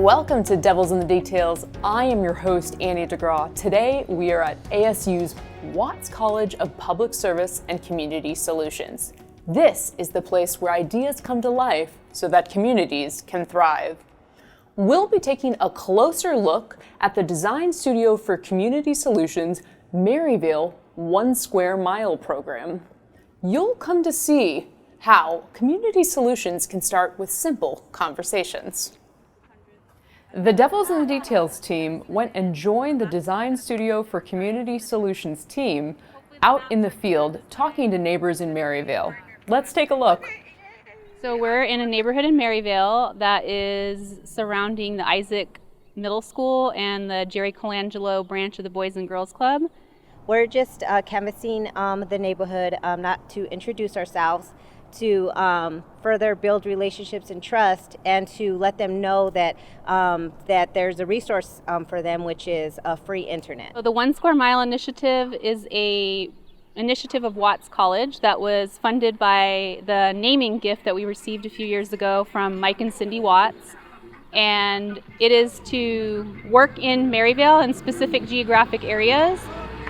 Welcome to Devils in the Details. I am your host, Annie DeGraw. Today, we are at ASU's Watts College of Public Service and Community Solutions. This is the place where ideas come to life so that communities can thrive. We'll be taking a closer look at the Design Studio for Community Solutions Maryvale 1 Square Mile program. You'll come to see how community solutions can start with simple conversations. The Devils in the Details team went and joined the Design Studio for Community Solutions team out in the field talking to neighbors in Maryvale. Let's take a look. So we're in a neighborhood in Maryvale that is surrounding the Isaac Middle School and the Jerry Colangelo branch of the Boys and Girls Club. We're just canvassing the neighborhood, not to introduce ourselves, to further build relationships and trust, and to let them know that that there's a resource for them, which is a free internet. So the 1 Square Mile initiative is a initiative of Watts College that was funded by the naming gift that we received a few years ago from Mike and Cindy Watts. And it is to work in Maryvale and specific geographic areas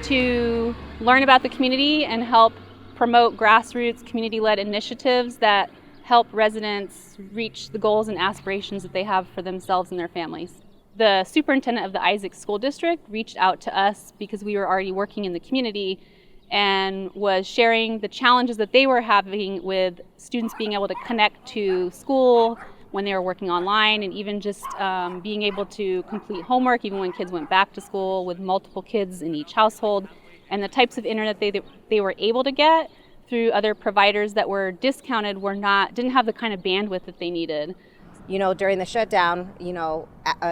to learn about the community and help promote grassroots community-led initiatives that help residents reach the goals and aspirations that they have for themselves and their families. The superintendent of the Isaac School District reached out to us because we were already working in the community and was sharing the challenges that they were having with students being able to connect to school when they were working online, and even just being able to complete homework even when kids went back to school with multiple kids in each household, and the types of internet they were able to get through other providers that were discounted didn't have the kind of bandwidth that they needed. You know, during the shutdown,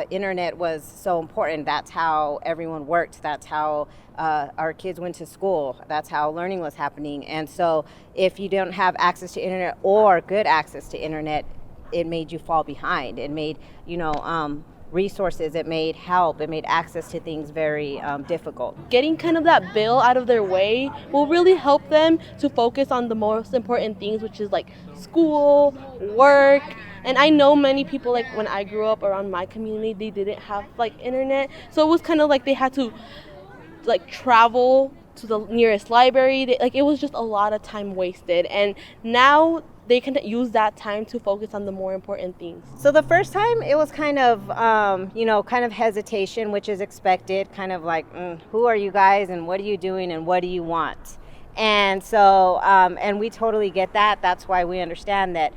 internet was so important. That's how everyone worked. That's how our kids went to school. That's how learning was happening. And so if you don't have access to internet or good access to internet, it made you fall behind. It made, resources, it made help, it made access to things very difficult. Getting kind of that bill out of their way will really help them to focus on the most important things, which is like school, work. And I know many people, like when I grew up around my community, they didn't have like internet. So it was kind of like they had to like travel to the nearest library. It was just a lot of time wasted. And now they can use that time to focus on the more important things. So the first time it was kind of, kind of hesitation, which is expected, kind of like, who are you guys and what are you doing and what do you want? And so, and we totally get that. That's why we understand that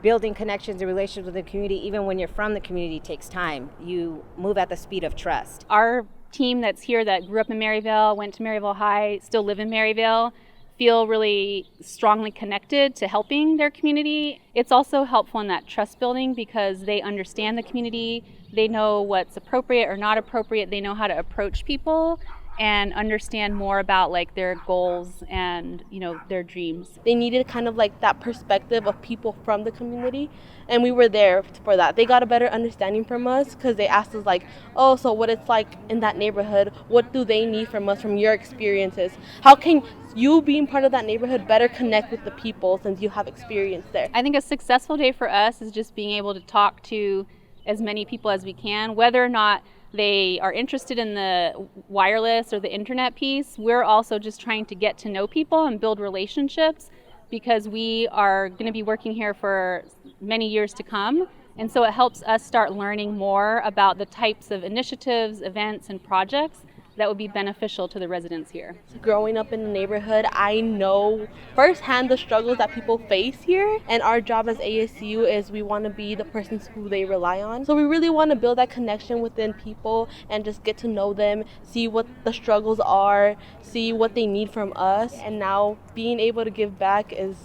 building connections and relationships with the community, even when you're from the community, takes time. You move at the speed of trust. Our team that's here that grew up in Maryvale, went to Maryvale High, still live in Maryvale, feel really strongly connected to helping their community. It's also helpful in that trust building because they understand the community, they know what's appropriate or not appropriate, they know how to approach people and understand more about like their goals and their dreams. They needed kind of like that perspective of people from the community, and we were there for that. They got a better understanding from us because they asked us like, oh, so what it's like in that neighborhood, what do they need from us, from your experiences? How can you, being part of that neighborhood, better connect with the people since you have experience there? I think a successful day for us is just being able to talk to as many people as we can, whether or not they are interested in the wireless or the internet piece. We're also just trying to get to know people and build relationships because we are going to be working here for many years to come. And so it helps us start learning more about the types of initiatives, events, and projects that would be beneficial to the residents here. Growing up in the neighborhood, I know firsthand the struggles that people face here, and our job as ASU is we want to be the persons who they rely on. So we really want to build that connection within people and just get to know them, see what the struggles are, see what they need from us, and now being able to give back is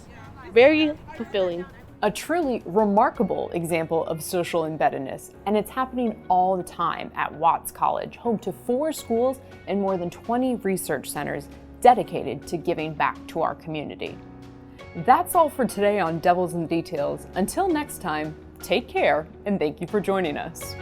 very fulfilling. A truly remarkable example of social embeddedness, and it's happening all the time at Watts College, home to 4 schools and more than 20 research centers dedicated to giving back to our community. That's all for today on Devils in the Details. Until next time, take care and thank you for joining us.